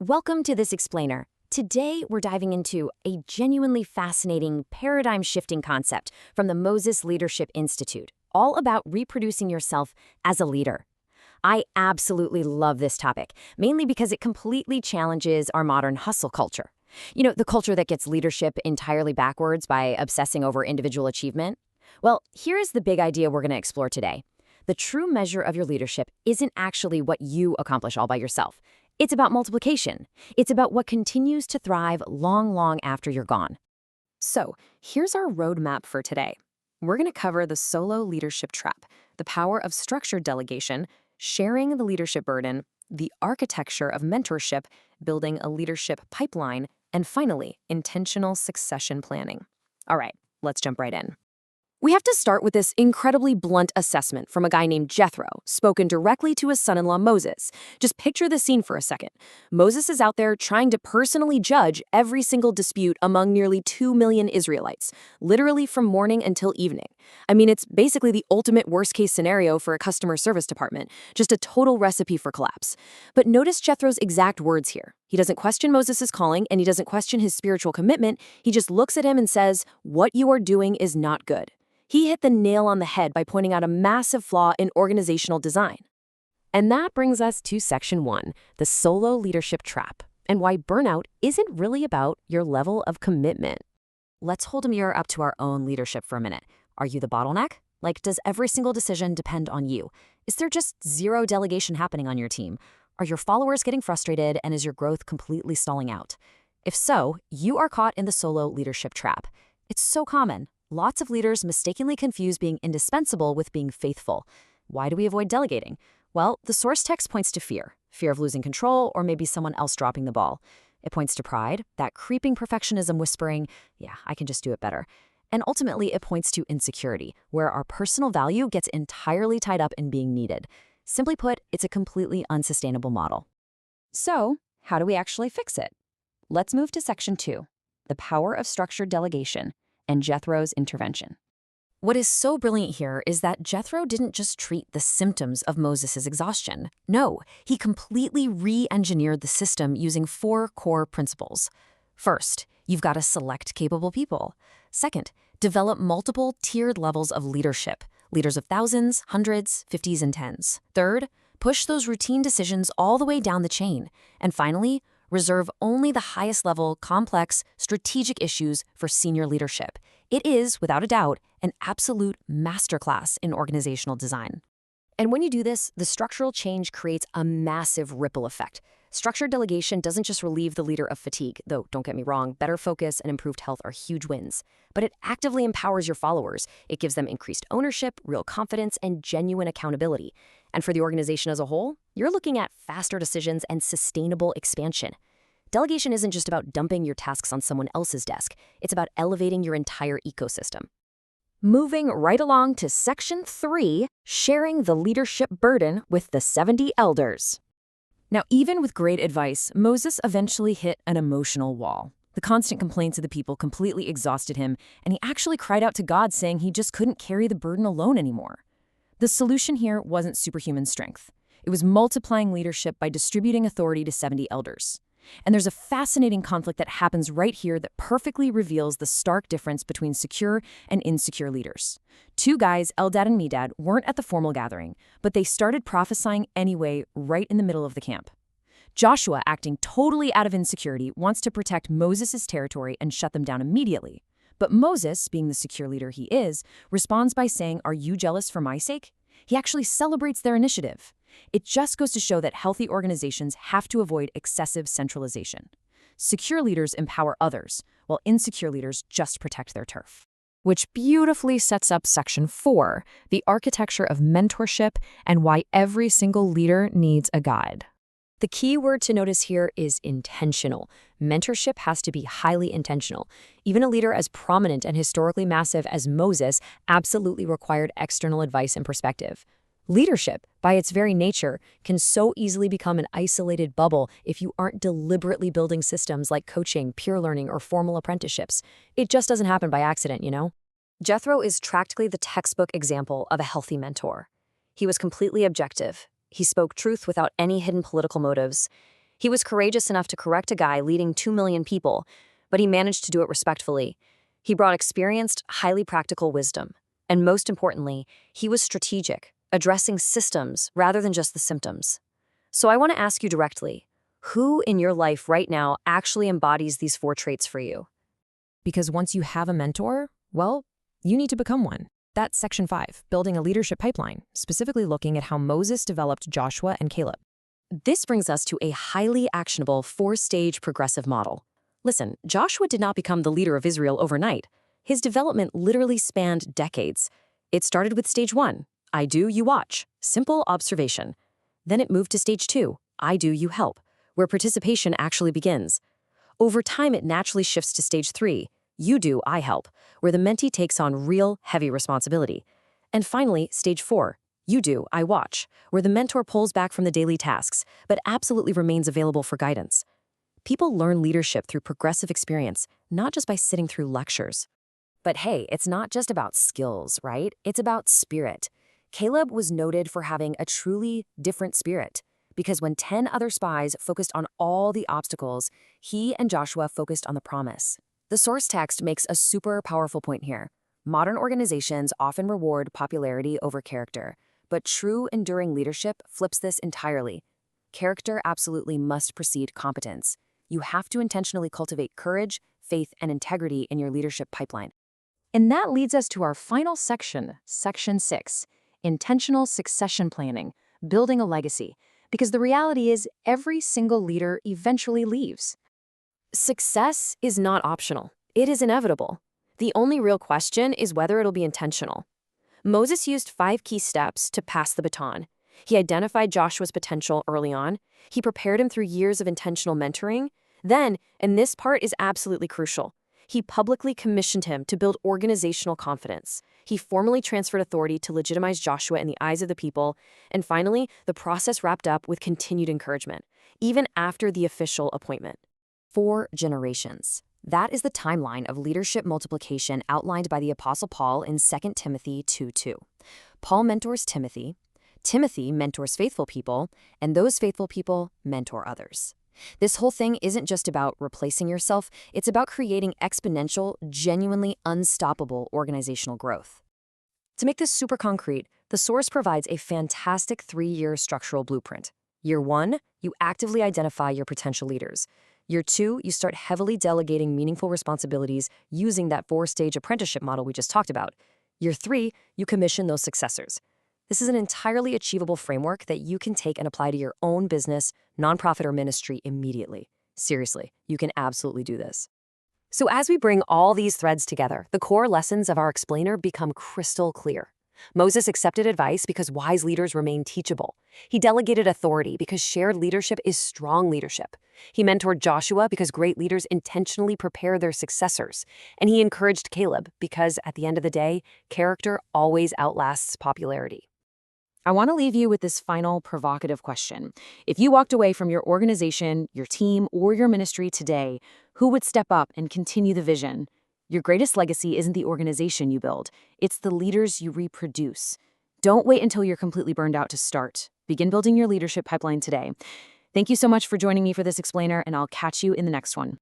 Welcome to this explainer. Today, we're diving into a genuinely fascinating paradigm-shifting concept from the Moses Leadership Institute, all about reproducing yourself as a leader. I absolutely love this topic, mainly because it completely challenges our modern hustle culture. The culture that gets leadership entirely backwards by obsessing over individual achievement. Well, here's the big idea we're going to explore today. The true measure of your leadership isn't actually what you accomplish all by yourself. It's about multiplication. It's about what continues to thrive long after you're gone. So, here's our roadmap for today. We're going to cover the solo leadership trap, the power of structured delegation, sharing the leadership burden, the architecture of mentorship, building a leadership pipeline, and finally, intentional succession planning. All right, let's jump right in. We have to start with this incredibly blunt assessment from a guy named Jethro, spoken directly to his son-in-law Moses. Just picture the scene for a second. Moses is out there trying to personally judge every single dispute among nearly 2 million Israelites, literally from morning until evening. I mean, it's basically the ultimate worst-case scenario for a customer service department, just a total recipe for collapse. But notice Jethro's exact words here. He doesn't question Moses' calling, and he doesn't question his spiritual commitment. He just looks at him and says, "What you are doing is not good." He hit the nail on the head by pointing out a massive flaw in organizational design. And that brings us to Section 1, the solo leadership trap, and why burnout isn't really about your level of commitment. Let's hold a mirror up to our own leadership for a minute. Are you the bottleneck? Does every single decision depend on you? Is there just zero delegation happening on your team? Are your followers getting frustrated, and is your growth completely stalling out? If so, you are caught in the solo leadership trap. It's so common. Lots of leaders mistakenly confuse being indispensable with being faithful. Why do we avoid delegating? Well, the source text points to fear of losing control or maybe someone else dropping the ball. It points to pride, that creeping perfectionism whispering, "Yeah, I can just do it better." And ultimately, it points to insecurity, where our personal value gets entirely tied up in being needed. Simply put, it's a completely unsustainable model. So, how do we actually fix it? Let's move to Section 2, the power of structured delegation and Jethro's intervention. What is so brilliant here is that Jethro didn't just treat the symptoms of Moses' exhaustion. No, he completely re-engineered the system using 4 core principles. First, you've got to select capable people. Second, develop multiple tiered levels of leadership, leaders of thousands, hundreds, 50s, and 10s. Third, push those routine decisions all the way down the chain. And finally, reserve only the highest level, complex, strategic issues for senior leadership. It is, without a doubt, an absolute masterclass in organizational design. And when you do this, the structural change creates a massive ripple effect. Structured delegation doesn't just relieve the leader of fatigue, though don't get me wrong, better focus and improved health are huge wins. But it actively empowers your followers. It gives them increased ownership, real confidence, and genuine accountability. And for the organization as a whole, you're looking at faster decisions and sustainable expansion. Delegation isn't just about dumping your tasks on someone else's desk. It's about elevating your entire ecosystem. Moving right along to Section 3, sharing the leadership burden with the 70 elders. Now, even with great advice, Moses eventually hit an emotional wall. The constant complaints of the people completely exhausted him, and he actually cried out to God saying he just couldn't carry the burden alone anymore. The solution here wasn't superhuman strength. It was multiplying leadership by distributing authority to 70 elders. And there's a fascinating conflict that happens right here that perfectly reveals the stark difference between secure and insecure leaders. 2 guys, Eldad and Medad, weren't at the formal gathering, but they started prophesying anyway right in the middle of the camp. Joshua, acting totally out of insecurity, wants to protect Moses' territory and shut them down immediately. But Moses, being the secure leader he is, responds by saying, "Are you jealous for my sake?" He actually celebrates their initiative. It just goes to show that healthy organizations have to avoid excessive centralization. Secure leaders empower others, while insecure leaders just protect their turf. Which beautifully sets up Section 4, the architecture of mentorship and why every single leader needs a guide. The key word to notice here is intentional. Mentorship has to be highly intentional. Even a leader as prominent and historically massive as Moses absolutely required external advice and perspective. Leadership, by its very nature, can so easily become an isolated bubble if you aren't deliberately building systems like coaching, peer learning, or formal apprenticeships. It just doesn't happen by accident, you know? Jethro is practically the textbook example of a healthy mentor. He was completely objective. He spoke truth without any hidden political motives. He was courageous enough to correct a guy leading 2 million people, but he managed to do it respectfully. He brought experienced, highly practical wisdom. And most importantly, he was strategic, addressing systems rather than just the symptoms. So I want to ask you directly, who in your life right now actually embodies these 4 traits for you? Because once you have a mentor, well, you need to become one. That's Section 5, building a leadership pipeline, specifically looking at how Moses developed Joshua and Caleb. This brings us to a highly actionable 4-stage progressive model. Listen, Joshua did not become the leader of Israel overnight. His development literally spanned decades. It started with stage 1, I do, you watch, simple observation. Then it moved to stage 2, I do, you help, where participation actually begins. Over time, it naturally shifts to stage 3, you do, I help, where the mentee takes on real, heavy responsibility. And finally, stage 4, you do, I watch, where the mentor pulls back from the daily tasks, but absolutely remains available for guidance. People learn leadership through progressive experience, not just by sitting through lectures. But hey, it's not just about skills, right? It's about spirit. Caleb was noted for having a truly different spirit, because when 10 other spies focused on all the obstacles, he and Joshua focused on the promise. The source text makes a super powerful point here. Modern organizations often reward popularity over character, but true enduring leadership flips this entirely. Character absolutely must precede competence. You have to intentionally cultivate courage, faith, and integrity in your leadership pipeline. And that leads us to our final section, Section 6, intentional succession planning, building a legacy. Because the reality is, every single leader eventually leaves. Success is not optional. It is inevitable. The only real question is whether it'll be intentional. Moses used 5 key steps to pass the baton. He identified Joshua's potential early on. He prepared him through years of intentional mentoring. Then, and this part is absolutely crucial, he publicly commissioned him to build organizational confidence. He formally transferred authority to legitimize Joshua in the eyes of the people. And finally, the process wrapped up with continued encouragement, even after the official appointment. 4 generations. That is the timeline of leadership multiplication outlined by the Apostle Paul in 2 Timothy 2:2. Paul mentors Timothy, Timothy mentors faithful people, and those faithful people mentor others. This whole thing isn't just about replacing yourself, it's about creating exponential, genuinely unstoppable organizational growth. To make this super concrete, the source provides a fantastic 3-year structural blueprint. Year 1, you actively identify your potential leaders. Year 2, you start heavily delegating meaningful responsibilities using that 4-stage apprenticeship model we just talked about. Year 3, you commission those successors. This is an entirely achievable framework that you can take and apply to your own business, nonprofit, or ministry immediately. Seriously, you can absolutely do this. So as we bring all these threads together, the core lessons of our explainer become crystal clear. Moses accepted advice because wise leaders remain teachable. He delegated authority because shared leadership is strong leadership. He mentored Joshua because great leaders intentionally prepare their successors. And he encouraged Caleb because, at the end of the day, character always outlasts popularity. I want to leave you with this final provocative question. If you walked away from your organization, your team, or your ministry today, who would step up and continue the vision? Your greatest legacy isn't the organization you build, it's the leaders you reproduce. Don't wait until you're completely burned out to start. Begin building your leadership pipeline today. Thank you so much for joining me for this explainer, and I'll catch you in the next one.